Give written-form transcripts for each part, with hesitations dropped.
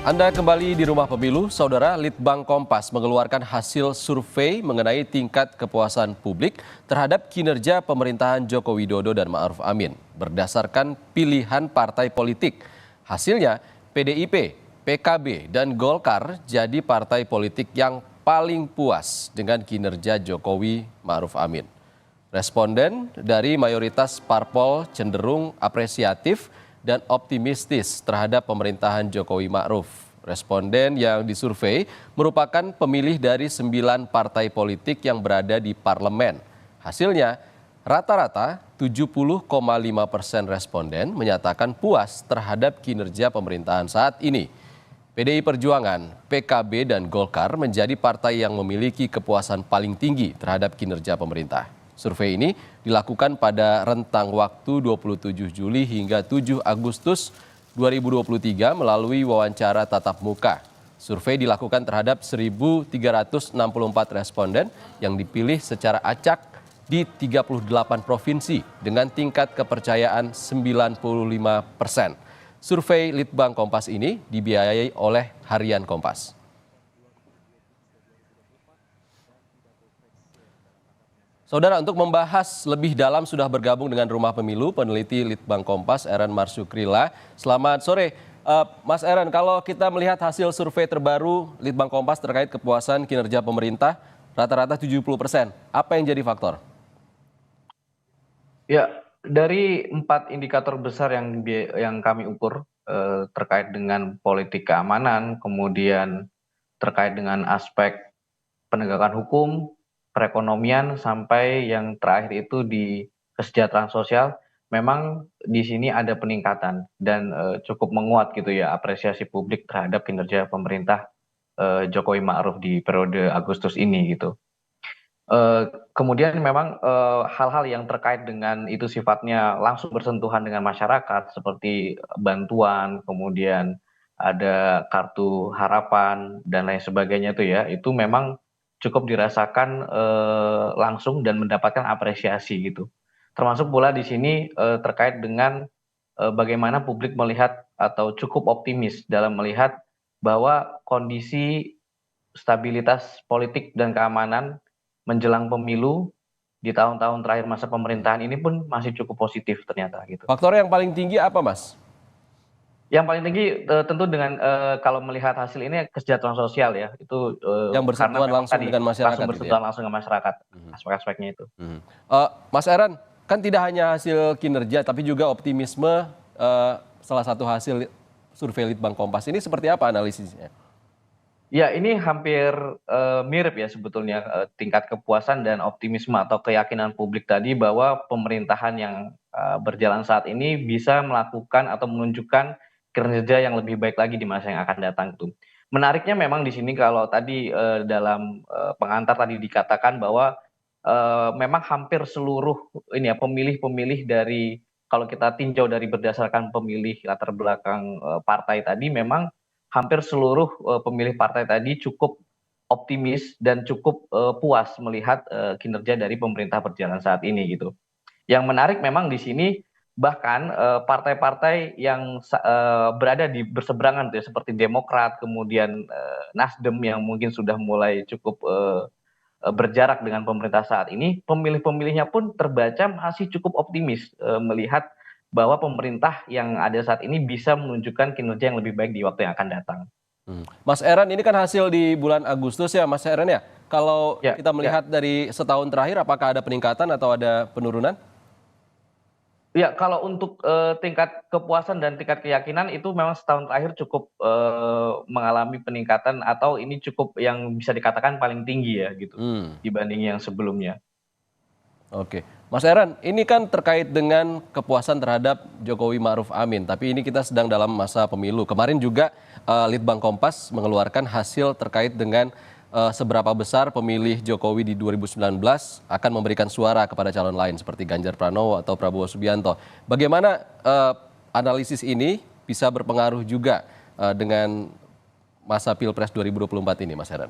Anda kembali di Rumah Pemilu, Saudara. Litbang Kompas mengeluarkan hasil survei mengenai tingkat kepuasan publik terhadap kinerja pemerintahan Joko Widodo dan Ma'ruf Amin berdasarkan pilihan partai politik. Hasilnya, PDIP, PKB, dan Golkar jadi partai politik yang paling puas dengan kinerja Jokowi Ma'ruf Amin. Responden dari mayoritas parpol cenderung apresiatif dan optimistis terhadap pemerintahan Jokowi Ma'ruf. Responden yang disurvei merupakan pemilih dari 9 partai politik yang berada di parlemen. Hasilnya, rata-rata 70,5% responden menyatakan puas terhadap kinerja pemerintahan saat ini. PDI Perjuangan, PKB, dan Golkar menjadi partai yang memiliki kepuasan paling tinggi terhadap kinerja pemerintah. Survei ini dilakukan pada rentang waktu 27 Juli hingga 7 Agustus 2023 melalui wawancara tatap muka. Survei dilakukan terhadap 1.364 responden yang dipilih secara acak di 38 provinsi dengan tingkat kepercayaan 95%. Survei Litbang Kompas ini dibiayai oleh Harian Kompas. Saudara, untuk membahas lebih dalam sudah bergabung dengan Rumah Pemilu peneliti Litbang Kompas Eren Marsukrila. Selamat sore, Mas Eren. Kalau kita melihat hasil survei terbaru Litbang Kompas terkait kepuasan kinerja pemerintah, rata-rata 70%. Apa yang jadi faktor? Ya, dari 4 indikator besar yang kami ukur terkait dengan politik keamanan, kemudian terkait dengan aspek penegakan hukum, perekonomian, sampai yang terakhir itu di kesejahteraan sosial, memang di sini ada peningkatan dan cukup menguat gitu ya apresiasi publik terhadap kinerja pemerintah Jokowi Ma'ruf di periode Agustus ini gitu. Kemudian memang hal-hal yang terkait dengan itu sifatnya langsung bersentuhan dengan masyarakat seperti bantuan, kemudian ada kartu harapan dan lain sebagainya itu memang cukup dirasakan langsung dan mendapatkan apresiasi gitu. Termasuk pula di sini terkait dengan bagaimana publik melihat atau cukup optimis dalam melihat bahwa kondisi stabilitas politik dan keamanan menjelang pemilu di tahun-tahun terakhir masa pemerintahan ini pun masih cukup positif ternyata gitu. Faktor yang paling tinggi apa, Mas? Yang paling tinggi tentu dengan kalau melihat hasil ini kesejahteraan sosial ya, itu Yang karena bersentuhan memang langsung tadi dengan masyarakat gitu ya? bersentuhan langsung dengan masyarakat, aspek-aspeknya itu. Mas Eren, kan tidak hanya hasil kinerja tapi juga optimisme, salah satu hasil survei Litbang Kompas ini seperti apa analisisnya? Ya, ini hampir mirip ya sebetulnya tingkat kepuasan dan optimisme atau keyakinan publik tadi bahwa pemerintahan yang berjalan saat ini bisa melakukan atau menunjukkan kinerja yang lebih baik lagi di masa yang akan datang itu. Menariknya memang di sini kalau tadi dalam pengantar tadi dikatakan bahwa memang hampir seluruh ini ya pemilih-pemilih dari kalau kita tinjau dari berdasarkan pemilih latar belakang partai tadi memang hampir seluruh pemilih partai tadi cukup optimis dan cukup puas melihat kinerja dari pemerintah berjalan saat ini gitu. Yang menarik memang di sini bahkan partai-partai yang berada di berseberangan tuh ya, seperti Demokrat, kemudian Nasdem yang mungkin sudah mulai cukup berjarak dengan pemerintah saat ini, pemilih-pemilihnya pun terbaca masih cukup optimis melihat bahwa pemerintah yang ada saat ini bisa menunjukkan kinerja yang lebih baik di waktu yang akan datang. Mas Eren, ini kan hasil di bulan Agustus ya, Mas Eren ya. Kalau Ya, kita ya. melihat dari setahun terakhir, apakah ada peningkatan atau ada penurunan? Ya, kalau untuk tingkat kepuasan dan tingkat keyakinan itu memang setahun terakhir cukup mengalami peningkatan atau ini cukup yang bisa dikatakan paling tinggi ya gitu dibanding yang sebelumnya. Oke, Mas Eren, ini kan terkait dengan kepuasan terhadap Jokowi Ma'ruf Amin, tapi ini kita sedang dalam masa pemilu. Kemarin juga Litbang Kompas mengeluarkan hasil terkait dengan seberapa besar pemilih Jokowi di 2019 akan memberikan suara kepada calon lain seperti Ganjar Pranowo atau Prabowo Subianto. Bagaimana analisis ini bisa berpengaruh juga dengan masa Pilpres 2024 ini, Mas Eren?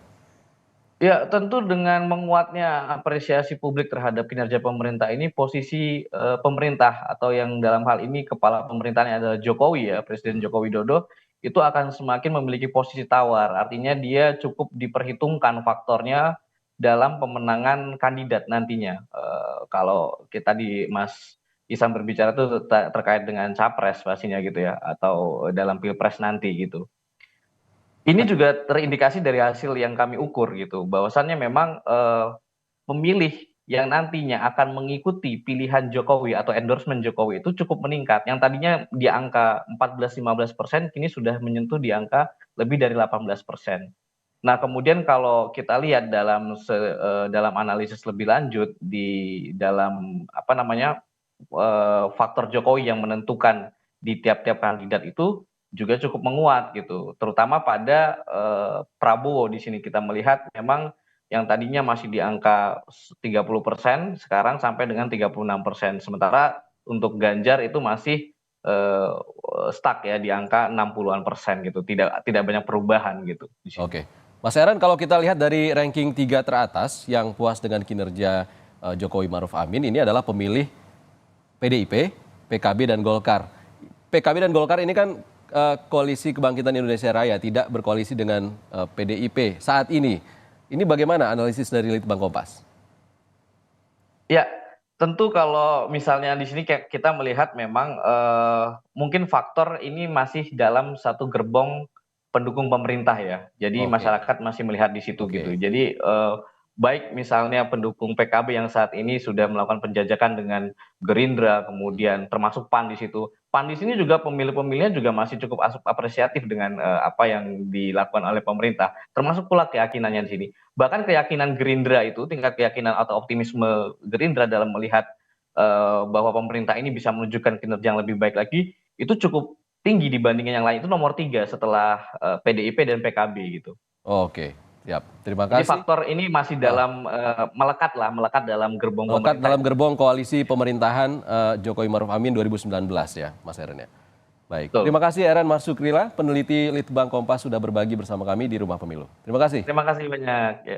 Ya, tentu dengan menguatnya apresiasi publik terhadap kinerja pemerintah ini, posisi pemerintah atau yang dalam hal ini kepala pemerintahnya adalah Jokowi ya, Presiden Joko Widodo, itu akan semakin memiliki posisi tawar. Artinya dia cukup diperhitungkan faktornya dalam pemenangan kandidat nantinya. Kalau kita di Mas Ihsan berbicara itu terkait dengan capres pastinya gitu ya, atau dalam pilpres nanti gitu. Ini juga terindikasi dari hasil yang kami ukur gitu, bahwasannya memang pemilih yang nantinya akan mengikuti pilihan Jokowi atau endorsement Jokowi itu cukup meningkat. Yang tadinya di angka 14-15%, kini sudah menyentuh di angka lebih dari 18%. Nah, kemudian kalau kita lihat dalam analisis lebih lanjut di dalam apa namanya faktor Jokowi yang menentukan di tiap-tiap kandidat itu juga cukup menguat gitu, terutama pada Prabowo. Di sini kita melihat memang yang tadinya masih di angka 30%, sekarang sampai dengan 36%. Sementara untuk Ganjar itu masih stuck ya di angka 60-an persen gitu, tidak banyak perubahan gitu di sini. Oke, Mas Heran, kalau kita lihat dari ranking 3 teratas yang puas dengan kinerja Jokowi Maruf Amin, ini adalah pemilih PDIP, PKB dan Golkar. PKB dan Golkar ini kan Koalisi Kebangkitan Indonesia Raya, tidak berkoalisi dengan PDIP saat ini. Ini bagaimana analisis dari Litbang Kompas? Ya, tentu kalau misalnya di sini kita melihat memang mungkin faktor ini masih dalam satu gerbong pendukung pemerintah ya. Jadi Oke, masyarakat masih melihat di situ gitu. oke, Jadi baik misalnya pendukung PKB yang saat ini sudah melakukan penjajakan dengan Gerindra, kemudian termasuk PAN di situ. PAN di sini juga pemilih-pemilihnya juga masih cukup apresiatif dengan apa yang dilakukan oleh pemerintah. Termasuk pula keyakinannya di sini. Bahkan keyakinan Gerindra itu, tingkat keyakinan atau optimisme Gerindra dalam melihat bahwa pemerintah ini bisa menunjukkan kinerja yang lebih baik lagi, itu cukup tinggi dibandingkan yang lain. Itu nomor 3 setelah PDIP dan PKB gitu. oke, siap. Terima Jadi kasih. faktor ini masih Ah, dalam melekat dalam gerbong melekat pemerintah. dalam gerbong koalisi pemerintahan Jokowi Maruf Amin 2019 ya, Mas Heran ya. Baik, terima Betul. kasih Heran Marsukrila, peneliti Litbang Kompas sudah berbagi bersama kami di Rumah Pemilu. Terima kasih. Terima kasih banyak. Ya.